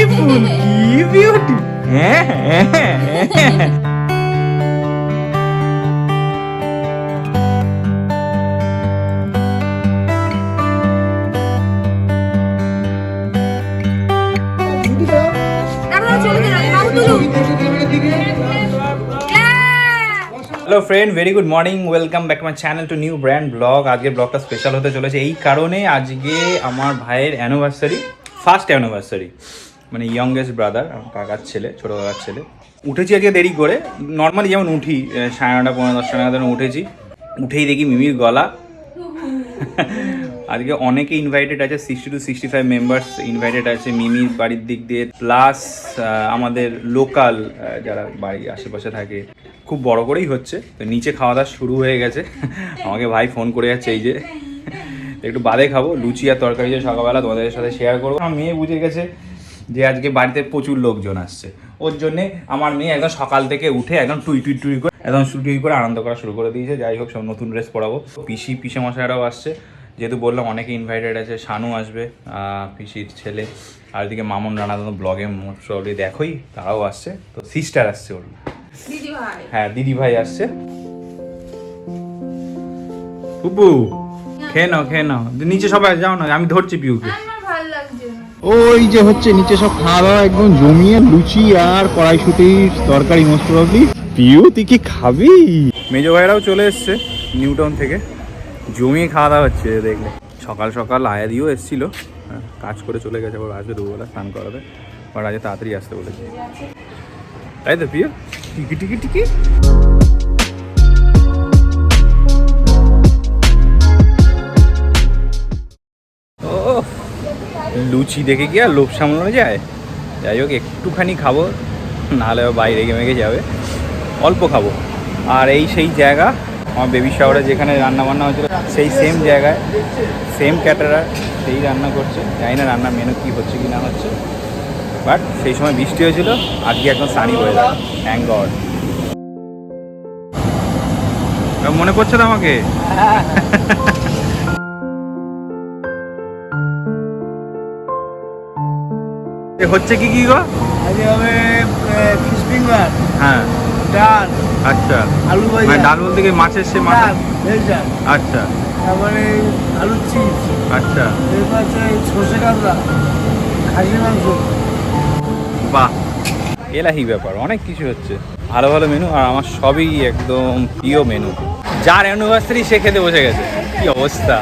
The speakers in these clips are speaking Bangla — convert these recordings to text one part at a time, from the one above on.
বিউটিফুল, কি বিউটি। হ্যাঁ হ্যাঁ হ্যাঁ। Hello friend, very good morning, welcome back to my channel to new brand blog. আজকের ব্লগটা স্পেশাল হতে চলেছে এই কারণে, আজকে আমার ভাইয়ের অ্যানিভার্সারি, ফার্স্ট অ্যানিভার্সারি, মানে ইয়ংগেস্ট ব্রাদার, আমার কাকার ছেলে, ছোটো কাকার ছেলে। উঠেছি আজকে দেরি করে, নর্মালি যেমন উঠি 9:30 15 10টা নাগাদ উঠেছি। উঠেই দেখি মিমির গলা। আজকে অনেকে ইনভাইটেড আছে, 60 to 65 মেম্বার্স ইনভাইটেড আছে মিমির বাড়ির দিক দিয়ে, প্লাস আমাদের লোকাল যারা বাড়ির আশেপাশে থাকে। খুব বড় করেই হচ্ছে। তো নিচে খাওয়া দাওয়া শুরু হয়ে গেছে। আমাকে ভাই ফোন করে যাচ্ছে এই যে, একটু বাদে খাবো লুচি আর তরকারি, যে সকালবেলা তোমাদের সাথে শেয়ার করবো। আমার মেয়ে বুঝে গেছে যে আজকে বাড়িতে প্রচুর লোকজন আসছে, ওর জন্যে আমার মেয়ে একদম সকাল থেকে উঠে একদম টুই করে একদম টুই করে আনন্দ করা শুরু করে দিয়েছে। যাই হোক, সব নতুন ড্রেস পরাবো। পিসে মশাইরাও আসছে, যেহেতু বললাম অনেকে ইনভাইটেড আছে। শানু আসবে, পিসির ছেলে, আর এদিকে মামুন রানা তো ব্লগে মোস্ট অলরেডি দেখোই, তারাও আসছে। তো সিস্টার আসছে ওর, হ্যাঁ দিদি ভাই আসছে। পুপু খেয়ে নাও, নিচে সবাই যাও না, আমি ধরছি পিউকে। ওই যে হচ্ছে নিচে সব খাওয়া দাওয়া একদম জমিয়ে, লুচি আর কড়াইশুটির তরকারি মোস্ট প্রবাবলি। পিউ তুই কি খাবি? মেজো ভাইরাও চলে এসছে নিউটাউন থেকে, জমিয়ে খাওয়া দাওয়া হচ্ছে দেখলে। সকাল সকাল আয়াদিও এসেছিল, কাজ করে চলে গেছে, আবার আসবে দুবেলা স্নান করাবে, বাট আজকে তাড়াতাড়ি আসতে বলেছে, তাই তো পিউ? টিকি ও লুচি দেখে কি আর লোভ সামলানো যায়? যাই হোক, একটুখানি খাবো, নাহলে বাইরে মেঘে যাবে। অল্প খাবো। আর এই সেই জায়গা, আমার বেবি শাওয়ারে যেখানে রান্না বান্না হয়েছিল, সেই সেম জায়গায়, সেম ক্যাটারার, সেই রান্না করছে। জানি না রান্নার মেনু কী হচ্ছে কি না হচ্ছে, বাট সেই সময় বৃষ্টি হয়েছিল, আজকে একদম সানি হয়ে যায়। Thank god. মনে পড়ছে তো আমাকে? হচ্ছে কি গো? আজকে হবে ফিশ ফিঙ্গার, হ্যাঁ, ডাল, আচ্ছা, আলু ভাজা। মানে ডাল বলতে কি মাছের সে মাছ? ভেজ ডাল, আচ্ছা, তারপরে আলুর চিপস, আচ্ছা, এরপর আছে সর্ষে কাতলা, খাসির মাংস। বাহ, এলাহি ব্যাপার, অনেক কিছু হচ্ছে, ভালো ভালো মেনু। আর আমার সবই একদম প্রিয় মেনু। যার অ্যানিভার্সারি সে খেতে বসে গেছে, কি অবস্থা।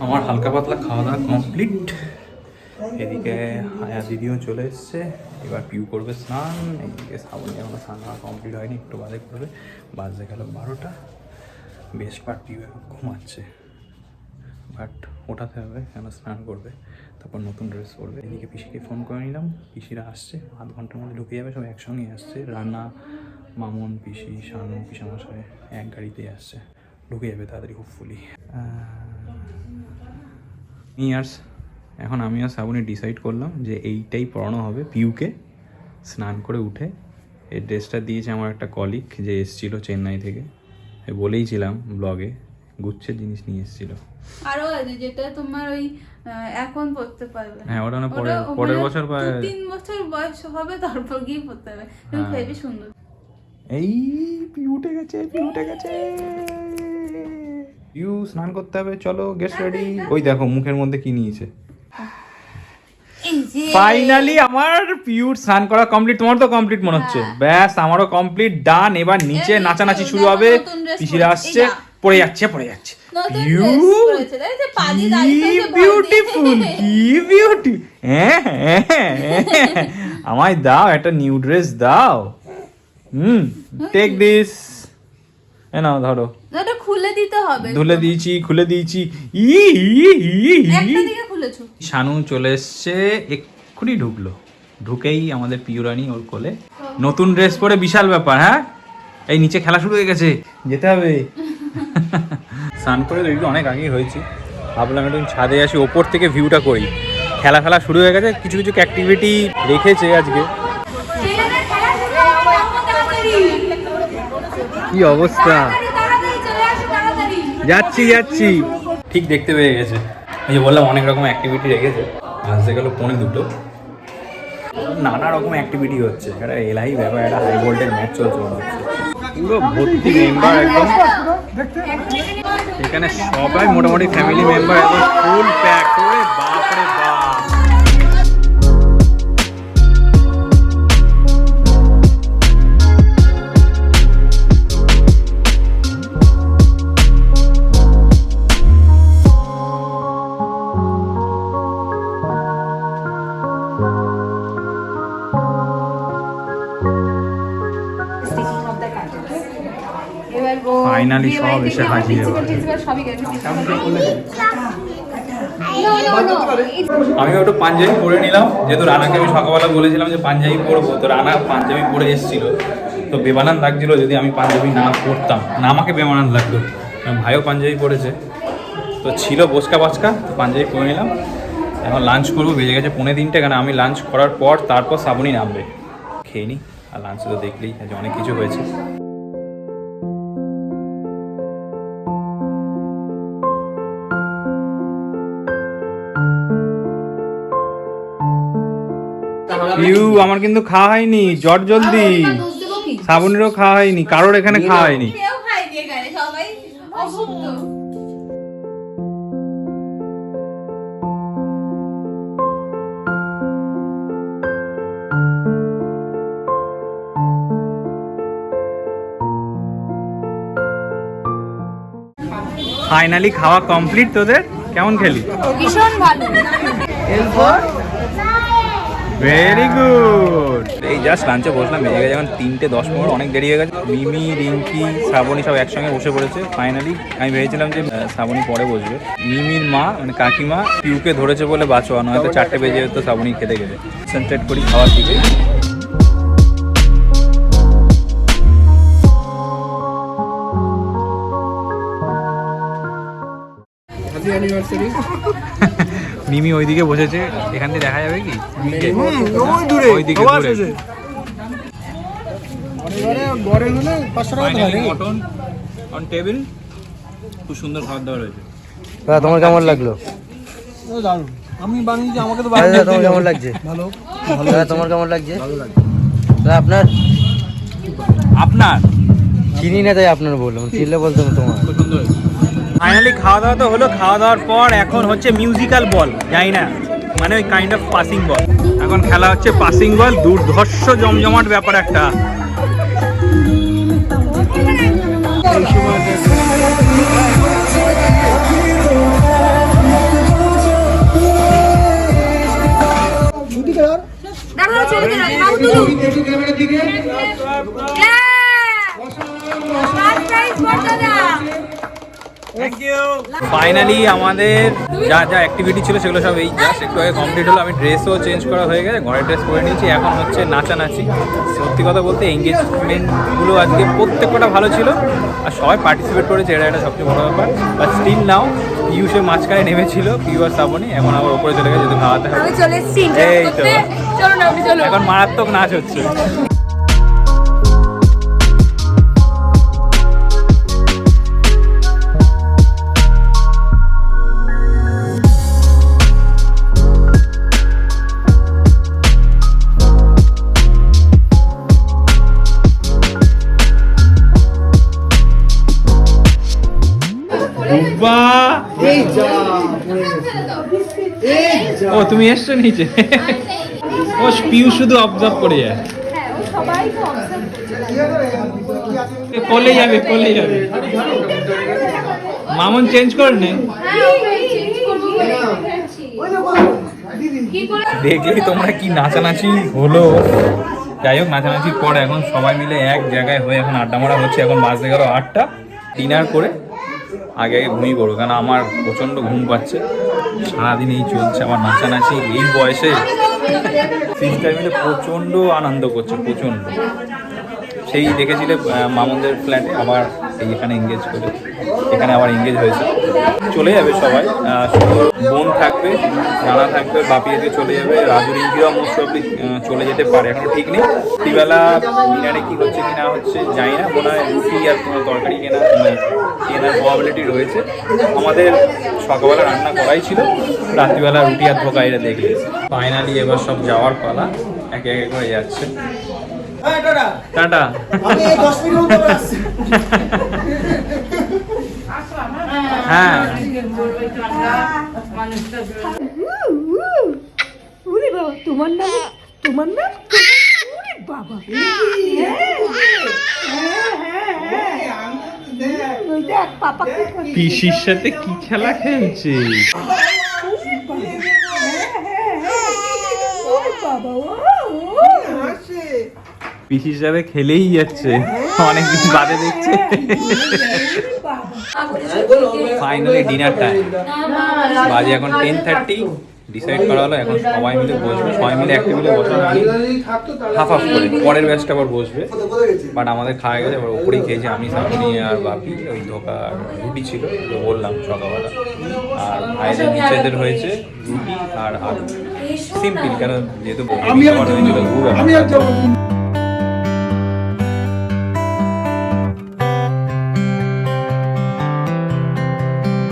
আমার হালকা পাতলা খাওয়া দাওয়া কমপ্লিট। এদিকে হায়া দিদিও চলে এসছে, এবার পিউ করবে স্নান। এদিকে শ্রাবণী এখনো স্নান করা কমপ্লিট হয়নি, একটু বাদে করবে। বাজে গেল 12টা। বেশ পার পিউ এখন ঘুমাচ্ছে, বাট ওঠাতে হবে, কেন স্নান করবে, তারপর নতুন ড্রেস পরবে। এদিকে পিসিকে ফোন করে নিলাম, পিসিরা আসছে, আধ ঘন্টার মধ্যে ঢুকে যাবে, সব একসঙ্গেই আসছে। রান্না, মামুন, পিসি, শানু, পিসামশাই এক গাড়িতেই আসছে, ঢুকে যাবে তাড়াতাড়ি হোপফুলি। ইয়ার্স এখন আমি আর শ্রাবণী ডিসাইড করলাম যে এইটাই পরানো হবে পিউকে স্নান করে উঠে। এই ড্রেসটা দিয়েছে আমার একটা কলিগ, যে এসেছিল চেন্নাই থেকে, বলেইছিলাম ব্লগে, গুচ্ছের জিনিস নিয়ে এসেছিল। আরো আছে যেটা তোমার ওই এখন পড়তে পারবে। হ্যাঁ, ওটা না পরের বছর বা 3 বছর বয়স হবে তারপর গিয়ে পড়তে হবে। কিন্তু হেবি সুন্দর। এই পিউ উঠে গেছে, পিউ স্নান করতে হবে, চলো গেট রেডি। ওই দেখো মুখের মধ্যে কি নিয়েছে। ফাইনালি আমার পিউর স্নান করা কমপ্লিট। তোমার তো কমপ্লিট মনে হচ্ছে? ব্যাস, আমারও কমপ্লিট, ডান। এবার নিচে নাচানাচি শুরু হবে, পিসিরা আসছে, পড়ে যাচ্ছে। বিউটিফুল, কি বিউটি। হ্যাঁ, আমায় দাও একটা নিউ ড্রেস দাও। টেক দিস, নাও ধরো। এটা খুলে দিতে হবে। খুলে দিয়েছি। একটা দিকে খুলেছো। শানু চলে এসছে, এক্ষুনি ঢুকেই আমাদের পিউরানি ওর কোলে, নতুন ড্রেস পরে, বিশাল ব্যাপার। হ্যাঁ, এই নিচে খেলা শুরু হয়ে গেছে, যেতে হবে। স্নান করে রেডি অনেক আগেই হয়েছি, ভাবলাম একটু ছাদে আসি, ওপর থেকে ভিউটা করি। খেলা শুরু হয়ে গেছে, কিছু অ্যাক্টিভিটি রেখেছে আজকে। কি অবস্থা, যাচ্ছি, ঠিক দেখতে পেয়ে গেছে। এই যে বললাম অনেক রকম অ্যাক্টিভিটি রেখেছে, আসতে গেল 1:45। নানা রকম অ্যাক্টিভিটি হচ্ছে, একটা এলাই ব্যাপার, একটা হাই ভোল্টের ম্যাচ চলছে মনে হচ্ছে। পুরো ভর্তি মেম্বার একদম, এখানে সবাই মোটামুটি ফ্যামিলি মেম্বার একদম ফুল প্যাক করে। বাপরে বাপ, ফাইনালি সব এসে হাজির। আমি একটু পাঞ্জাবি পরে নিলাম, যেহেতু রানাকে আমি সকালবেলা বলেছিলাম যে পাঞ্জাবি পরবো, তো রানা পাঞ্জাবি পরে এসেছিল। তো বেমানান লাগছিল যদি আমি পাঞ্জাবি না পরতাম, না আমাকে বেমানান লাগতো। ভাইও পাঞ্জাবি পরেছে, তো ছিল বচকা বাচকা, তো পাঞ্জাবি পরে নিলাম। এখন লাঞ্চ করবো, বেজে গেছে 2:45, কারণ আমি লাঞ্চ করার পর তারপর শ্রাবণী নামবে। খেয়ে নিই, আর লাঞ্চে তো দেখলেই আজ অনেক কিছু হয়েছে। আমার কিন্তু খাওয়া হয়নি, জট জলদি। শ্রাবণীরও খাওয়া হয়নি, কারোর এখানে খাওয়া হয়নি। ফাইনালি খাওয়া কমপ্লিট। তোদের কেমন খেলি? ভীষণ ভালো। Very good. এই জাস্ট লাঞ্চে বসলাম, বেজে গেছে এখন 3:10, অনেক দেরি হয়ে গেছে। মিমি, রিঙ্কি, শ্রাবণী সব একসঙ্গে বসে পড়েছে। ফাইনালি আমি ভেবেছিলাম যে শ্রাবণী পরে বসবে। মিমির মা মানে কাকিমা পিউকে ধরেছে বলে বাঁচোয়া, নয়তো 4টে বেজে যেত শ্রাবণী খেতে গেলে। কনসেন্ট্রেট করি খাওয়ার দিকে। মিমি ওইদিকে বসেছে, এখান থেকে দেখা যাবে কি? ওইদিকে মটন অন টেবিল, খুব সুন্দর খাবার দাবার হয়েছে। তোমার কেমন লাগলো? আমি বানিয়েছি, আমাকে তো তোমার কেমন লাগছে? ভালো। তোমার কেমন লাগছে? ভালো লাগছে। আপনার আপনার চিনি না, তাই আপনার বললাম, চিনলে বলতাম তোমার। খুব সুন্দর। ফাইনালি খাওয়া দাওয়া তো হলো। খাওয়া দাওয়ার পর এখন হচ্ছে মিউজিক্যাল বল, জানি না মানে ওই কাইন্ড অফ পাসিং বল। এখন খেলা হচ্ছে পাসিং বল, দুর্ধর্ষ জমজমাট ব্যাপার একটা। ফাইনালি আমাদের যা যা অ্যাক্টিভিটি ছিল সেগুলো সব এই জাস্ট একটু আগে কমপ্লিট হলো। আমি ড্রেসও চেঞ্জ করা হয়ে গেছে, ঘরের ড্রেস পরে নিয়েছি। এখন হচ্ছে নাচানাচি। সত্যি কথা বলতে এঙ্গেজমেন্টগুলো আজকে প্রত্যেকটা ভালো ছিল, আর সবাই পার্টিসিপেট করেছে, এটা একটা সবচেয়ে বড় ব্যাপার। বাট স্টিল নাও পিউ সে মাঝখানে নেমেছিল, পিউ আর শ্রাবণী, এখন আবার ওপরে চলে গেছে, যদি খাওয়াতে হবে। এই তো এখন মারাত্মক নাচ হচ্ছে। ও তুমি এসছো নিচে? ও পিউ শুধু অবজার্ভ করে যায়। কোলে যাবে, কোলে যাবে। মামুন চেঞ্জ করে নে। দেখলেই তোমরা কি নাচানাচি হলো। যাই হোক, নাচানাচি করে এখন সবাই মিলে এক জায়গায় হয়ে এখন আড্ডা মারা হচ্ছে। এখন বাজতে গেল 8টা। ডিনার করে আগে ঘুমিয়ে পড়বো, কারণ আমার প্রচণ্ড ঘুম পাচ্ছে। সারাদিন এই চলছে আমার নাচানাচি। এই বয়সে সিস্টার মিলে প্রচণ্ড আনন্দ করছে, প্রচণ্ড। সেই দেখেছিলে মামুনদের ফ্ল্যাটে, আবার এইখানে এঙ্গেজ করে এখানে আবার এঙ্গেজ হয়েছে। চলে যাবে সবাই, শুধু বোন থাকবে, রানা থাকবে, বাপি এদিকে চলে যাবে, রাজু রিঙ্কিরাও মোস্ট অফলি চলে যেতে পারে, এখনো ঠিক নেই। রাত্রিবেলা ডিনারে কি হচ্ছে কি না হচ্ছে জানি না, মনে হয় রুটি আর কোনো তরকারি কেনার প্রবাবিলিটি রয়েছে। আমাদের সকালবেলা রান্না করাই ছিল, রাত্রিবেলা রুটি আর ধোকা এটা দেখলে। ফাইনালি এবার সব যাওয়ার পালা, একে একে করে যাচ্ছে। টাটা। হ্যাঁ তোমার না বাবা পাপা পিসির সাথে কি খেলা খেলছে? পিসির সাথে খেলেই যাচ্ছে, অনেকদিন বাদে দেখছে। ফাইনালি ডিনার টাইম, বাজে এখন 10:30। ডিসাইড করা হলো এখন সবাই মিলে বসবে, সবাই মিলে এক টেবিলে বসা মানে হাফ হাফ করে, পরের ব্যাচটা আবার বসবে। বাট আমাদের খাওয়া গেছে, আবার ওপরেই খেয়েছি আমি, সামনি আর বাপি। ওই ধোকা রুটি ছিল তো বললাম সকালবেলা, আর ভাইদের নিচেদের হয়েছে রুটি আর আলু, সিম্পল। কেন যেহেতু গুড়